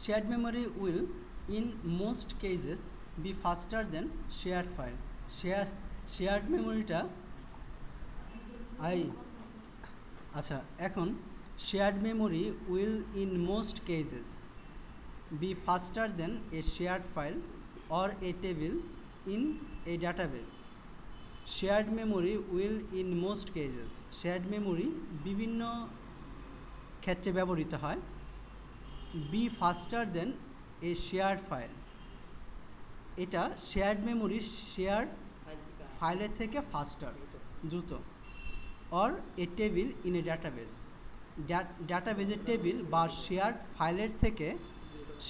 Shared memory will in most cases be faster than shared file. Shared মেমোরিটা আচ্ছা, এখন shared memory will in most cases be faster than a shared file or a table in a database. Shared memory will in most cases, shared memory বিভিন্ন ক্ষেত্রে ব্যবহৃত হয়। be faster than a shared file, এটা shared memory shared ফাইলের থেকে ফাস্টার দ্রুত, or a table in a database, ডাটাবেজের টেবিল বা শেয়ার্ড ফাইলের থেকে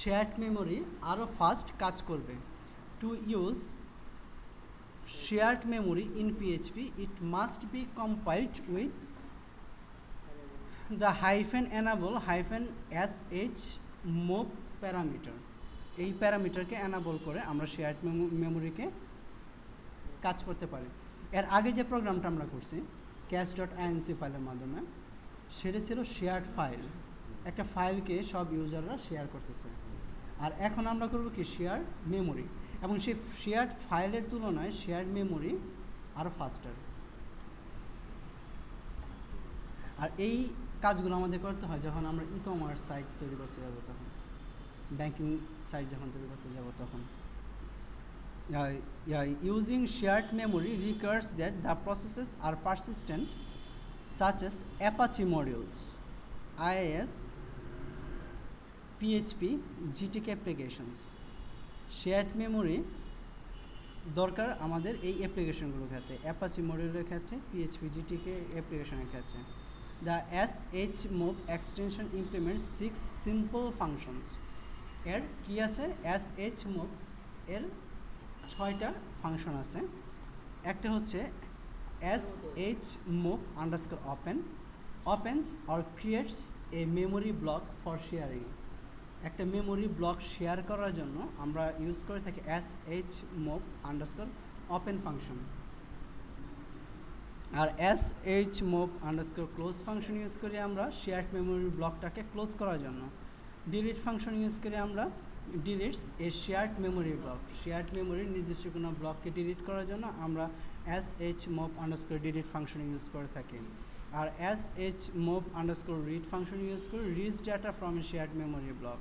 শেয়ার্ড মেমোরি আরও ফাস্ট কাজ করবে। To use shared memory in PHP, it must be compiled with the -enable -sh move parameter. এই প্যারামিটারকে enable করে আমরা শেয়ার্ড মেমোরিকে কাজ করতে পারি। এর আগে যে প্রোগ্রামটা আমরা করছি cache.inc ফাইলের মাধ্যমে, সেটা ছিল শেয়ার্ড ফাইল, একটা ফাইলকে সব ইউজাররা শেয়ার করতেছে। আর এখন আমরা করব কি শেয়ার মেমোরি, এবং সেই শেয়ার্ড ফাইলের তুলনায় শেয়ার্ড মেমোরি আরও ফাস্টার। আর এই কাজগুলো আমাদের করতে হয় যখন আমরা ই কমার্স সাইট তৈরি করতে যাব, তখন ব্যাংকিং সাইট যখন তৈরি করতে যাব তখন। Using shared memory requires that the processes are persistent such as Apache modules, IIS, PHP, GTK applications. Shared memory দরকার আমাদের এই অ্যাপ্লিকেশনগুলোর ক্ষেত্রে, অ্যাপাচি মডিউলের ক্ষেত্রে, PHP, GTK অ্যাপ্লিকেশনের ক্ষেত্রে। The shmove extension implements 6 simple functions. এর কি আছে? shmove এর 6টা ফাংশন আছে। একটা হচ্ছে shmove _open, opens or creates a memory block for sharing। একটা মেমোরি ব্লক শেয়ার করার জন্য আমরা ইউজ করে থাকি shmove _open ফাংশন। আর shmove _close ফাংশন ইউজ করি আমরা শেয়ার্ড মেমোরি ব্লকটাকে ক্লোজ করার জন্য। ডিলিট ফাংশন ইউজ করি আমরা ডিলিটস এ শেয়ার্ড মেমোরি ব্লক, শেয়ার্ড মেমোরির নির্দিষ্ট কোনো ব্লককে ডিলিট করার জন্য আমরা shmove _delete ফাংশন ইউজ করে থাকি। আর shmove _read ফাংশন ইউজ করে read data from a shared memory block,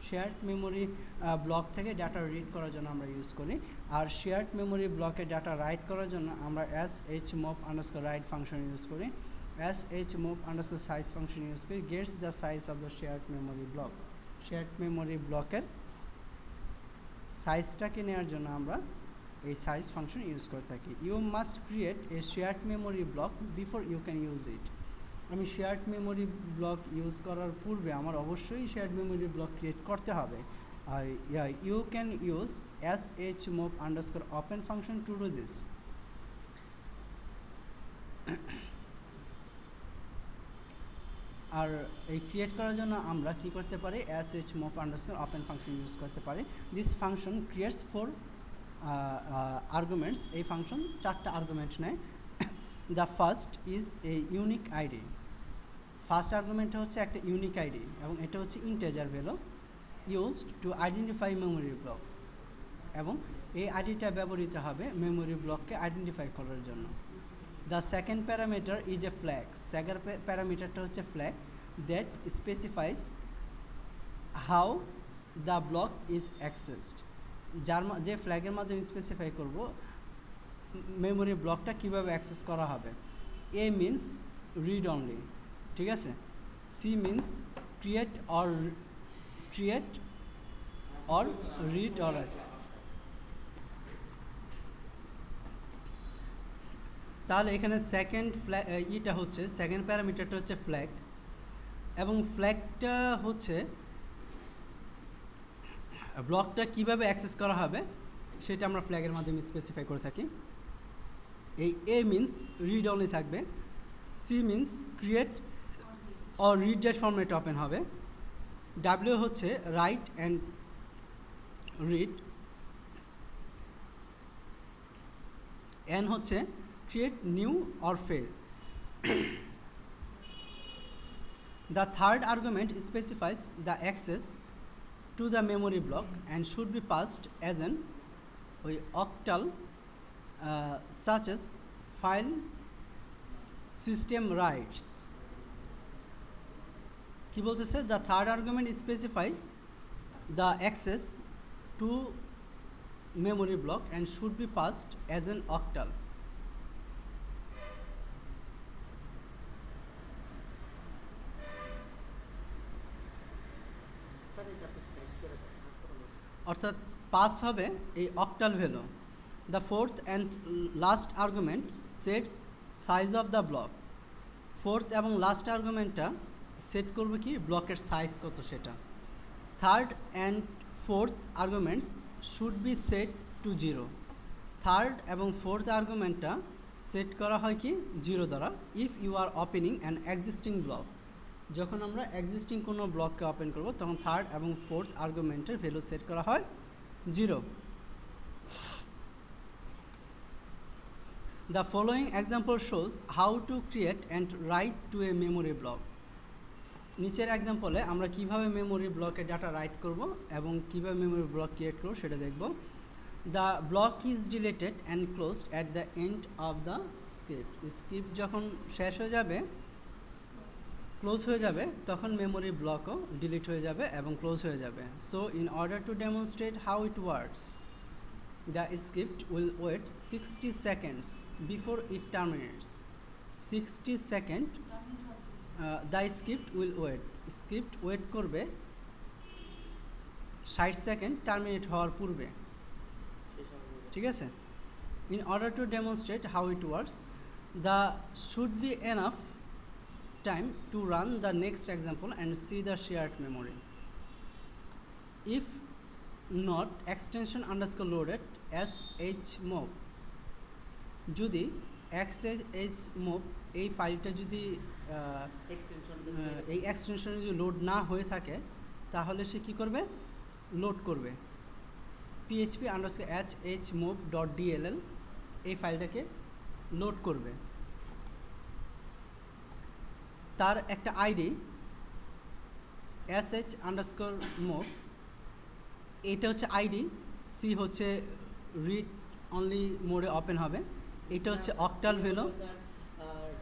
shared memory block থেকে ডাটা রিড করার জন্য আমরা ইউজ করি। আর শেয়ার্ড মেমোরি ব্লকে ডাটা রাইট করার জন্য আমরা shmove _write ফাংশন ইউজ করি। shmove _size ফাংশন ইউজ করি Gates the size of the shared memory block, shared memory ব্লকের সাইজটাকে নেওয়ার জন্য আমরা এই সাইজ ফাংশন ইউজ করে থাকি। You must create a shared memory block before you can use it. আমি শেয়ার্ড মেমোরি ব্লক ইউজ করার পূর্বে আমার অবশ্যই শেয়ার্ড মেমোরি ব্লক ক্রিয়েট করতে হবে। আর you can use shmove _open function to do this. আর এই ক্রিয়েট করার জন্য আমরা কি করতে পারি? shmove _open ফাংশন ইউজ করতে পারি। This function creates 4 arguments. এই ফাংশন 4টা আর্গুমেন্ট নেয়। The first is a unique ID. First আর্গুমেন্টটা হচ্ছে একটা ইউনিক আইডি, এবং এটা হচ্ছে integer value used to identify memory block, এবং এই আইডিটা ব্যবহৃত হবে মেমোরি ব্লককে আইডেন্টিফাই করার জন্য। The second parameter is a flag. Second প্যারামিটারটা হচ্ছে flag that specifies how the block is accessed, যে ফ্ল্যাগের মাধ্যমে স্পেসিফাই করব মেমোরি ব্লকটা কীভাবে অ্যাক্সেস করা হবে। এ মিনস রিড অনলি, ঠিক আছে। C means create or read or write. তাহলে এখানে সেকেন্ড ইটা হচ্ছে সেকেন্ড প্যারামিটারটা হচ্ছে ফ্ল্যাগ, এবং ফ্ল্যাগটা হচ্ছে ব্লকটা কিভাবে অ্যাক্সেস করা হবে সেটা আমরা ফ্ল্যাগের মাধ্যমে স্পেসিফাই করে থাকি। এই এ মিনস রিড অনলি থাকবে, C means create or read date format open হবে, ডাব্লিউ হচ্ছে রাইট অ্যান্ড রিড, এন হচ্ছে create new or fail. The third argument specifies the access to the memory block and should be passed as an octal such as file system rights. কি বলতেছে? The third argument specifies the access to memory block and should be passed as an octal. অর্থাৎ পাস হবে এই octal value. The fourth and last argument sets size of the block. Fourth এবং লাস্ট আর্গুমেন্টটা সেট করব কি ব্লকের সাইজ কত সেটা। Third and fourth arguments should be set to 0। Third এবং ফোর্থ আর্গুমেন্টটা সেট করা হয় কি 0 দ্বারা। If you are opening an existing block, যখন আমরা এক্সিস্টিং কোনো ব্লককে ওপেন করব তখন থার্ড এবং ফোর্থ আর্গুমেন্টের ভ্যালু সেট করা হয় 0। The following example shows how to create and write to a memory block. নিচের এক্সাম্পলে আমরা কিভাবে মেমোরি ব্লকে ডাটা রাইট করব এবং কিভাবে মেমোরি ব্লক ক্রিয়েট করব সেটা দেখব। The block is deleted and closed at the end of the script. Script যখন শেষ হয়ে যাবে, ক্লোজ হয়ে যাবে, তখন মেমোরি ব্লকও ডিলিট হয়ে যাবে এবং ক্লোজ হয়ে যাবে। So in order to demonstrate how it works, the script will wait 60 seconds before it terminates. 60 second the script will wait. Script wait করবে 60 সেকেন্ড টার্মিনেট হওয়ার পূর্বে, ঠিক আছে। In order to demonstrate how it works, the should be enough time to run the next example and see the shared memory. If not extension underscore loaded shmov, যদি xmov এই ফাইলটা যদি এই এক্সটেনশনে যদি লোড না হয়ে থাকে তাহলে সে কি করবে, লোড করবে php underscore hmov dot dll, এই ফাইলটাকে লোড করবে। তার একটা আইডি sh underscore mov, এটা হচ্ছে আইডি, সি হচ্ছে রিড অনলি মোডে ওপেন হবে, এটা হচ্ছে octal value,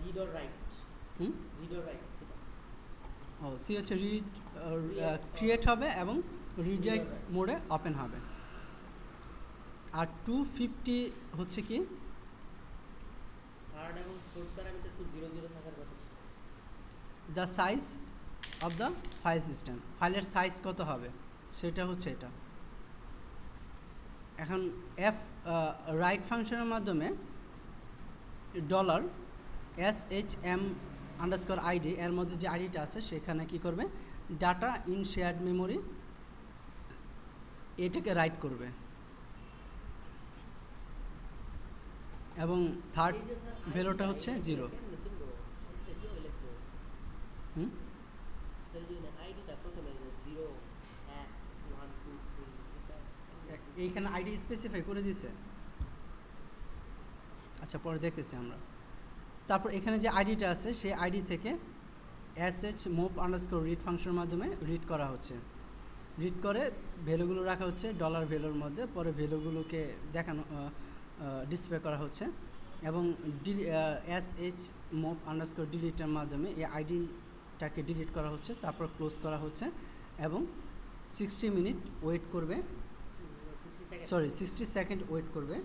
read or write, read or write, ও সি হচ্ছে রিড ক্রিয়েট হবে এবং রিড রাইট মোডে ওপেন হবে। আর 250 হচ্ছে কি থার্ড এবং ফোর্থ প্যারামিটার তো 0 0 থাকার কথা ছিল। The size of the file system, ফাইলের সাইজ কত হবে সেটা হচ্ছে এটা। এখন এফ রাইট ফাংশনের মাধ্যমে $SHM আন্ডারস্কোর আইডি এর মধ্যে যে আইডিটা আছে সেখানে কি করবে, ডাটা ইন শেয়ার্ড মেমোরি এটাকে রাইট করবে। এবং থার্ড ভ্যালুটা হচ্ছে 0। হুম, এইখানে আইডি স্পেসিফাই করে দিয়েছে, আচ্ছা পরে দেখতেছি আমরা। তারপর এখানে যে আইডিটা আছে সেই আইডি থেকে shmov আন্ডারস্কোর রিড ফাংশনের মাধ্যমে রিড করা হচ্ছে, রিড করে ভ্যালুগুলো রাখা হচ্ছে ডলার ভ্যালুর মধ্যে, পরে ভ্যালুগুলোকে দেখানো ডিসপ্লে করা হচ্ছে এবং shmov আন্ডারস্কোর ডিলিটের মাধ্যমে এই আইডিটাকে ডিলিট করা হচ্ছে, তারপর ক্লোজ করা হচ্ছে এবং 60 মিনিট ওয়েট করবে, সরি 60 সেকেন্ড ওয়েট করবে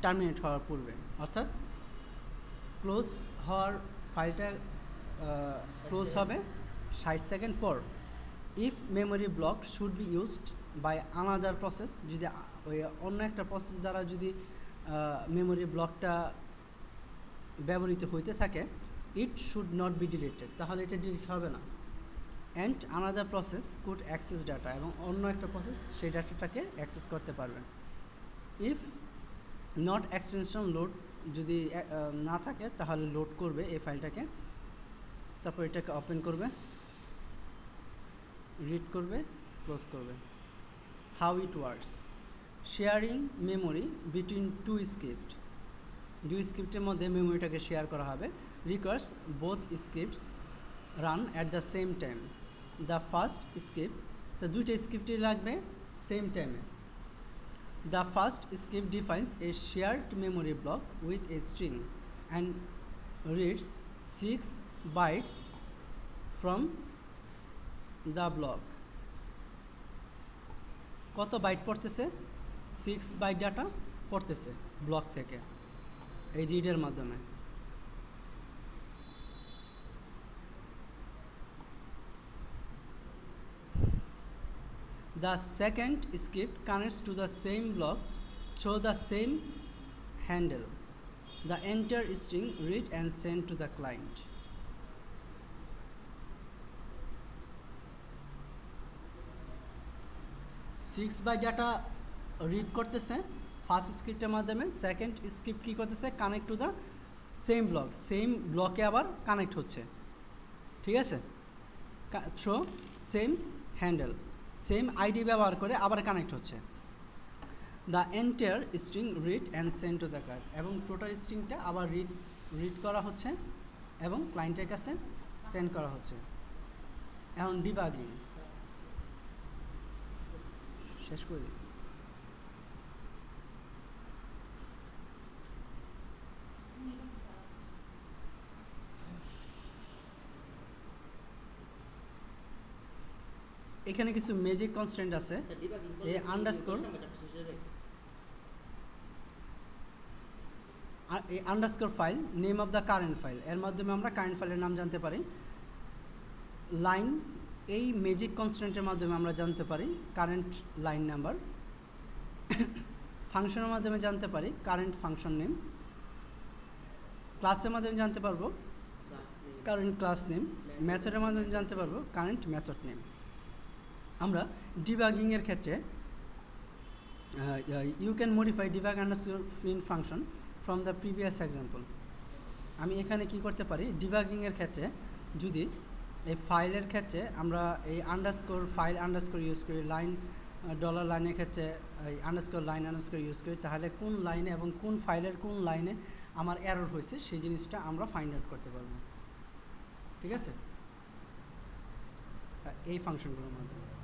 টার্মিনেট হওয়ার পূর্বে, অর্থাৎ ক্লোজ হওয়ার ফাইলটা ক্লোজ হবে 60 সেকেন্ড পর। If memory block should be used by another process, যদি ওই অন্য একটা প্রসেস দ্বারা যদি মেমোরি ব্লকটা ব্যবহৃত হইতে থাকে, it should not be deleted, তাহলে এটা ডিলিট হবে না। And another process could access data, এবং অন্য একটা প্রসেস সেই ডাটাটাকে অ্যাক্সেস করতে পারবে। ইফ নট এক্সটেনশন লোড, যদি না থাকে তাহলে লোড করবে এই ফাইলটাকে, তারপর এটাকে ওপেন করবে, রিড করবে, ক্লোজ করবে। How it works, sharing memory between two script, দুই স্ক্রিপ্টের মধ্যে মেমোরিটাকে শেয়ার করা হবে। Requires both scripts run at the same time. The first script, তো দুইটা স্ক্রিপ্টই লাগবে সেম টাইমে। The first script defines a shared memory block with a string and reads 6 bytes from the block. কত বাইট পড়তেছে, 6 বাইট ডাটা পড়তেছে ব্লক থেকে এই রিডের মাধ্যমে। The second script connects to the same block through the same handle. The entire string read and sent to the client. 6 byte data read করতেছে ফার্স্ট স্ক্রিপ্টের মাধ্যমে, সেকেন্ড স্ক্রিপ্ট কী করতেছে, connect to the same block, same ব্লকে আবার কানেক্ট হচ্ছে, ঠিক আছে, through same handle, same ID ব্যবহার করে আবার কানেক্ট হচ্ছে। The entire string read and send to the client, এবং টোটাল স্ট্রিংটা আবার রিড করা হচ্ছে এবং ক্লায়েন্টের কাছে সেন্ড করা হচ্ছে। এখন ডিবাগিং শেষ করে দিই। এখানে কিছু ম্যাজিক কনস্ট্যান্ট আছে, এই আন্ডারস্কোর, এই underscore file, name of the current file, এর মাধ্যমে আমরা কারেন্ট ফাইলের নাম জানতে পারি। লাইন, এই ম্যাজিক কনস্ট্যান্টের মাধ্যমে আমরা জানতে পারি কারেন্ট লাইন নাম্বার। ফাংশনের মাধ্যমে জানতে পারি কারেন্ট ফাংশন নেম। ক্লাসের মাধ্যমে জানতে পারবো কারেন্ট ক্লাস নেম। মেথডের মাধ্যমে জানতে পারবো কারেন্ট মেথড নেম। আমরা ডিবাগিংয়ের ক্ষেত্রে you can modify debug underscore print function from the previous example. আমি এখানে কি করতে পারি, ডিবাগিংয়ের ক্ষেত্রে যদি এই ফাইলের ক্ষেত্রে আমরা এই আন্ডারস্কোর ফাইল আন্ডারস্কোর ইউজ করি, লাইন ডলার লাইনের ক্ষেত্রে এই আন্ডারস্কোর লাইন আন্ডারস্কোর ইউজ করি, তাহলে কোন লাইনে এবং কোন ফাইলের কোন লাইনে আমার এরর হয়েছে সেই জিনিসটা আমরা ফাইন্ড আউট করতে পারবো, ঠিক আছে, এই ফাংশনগুলোর মাধ্যমে।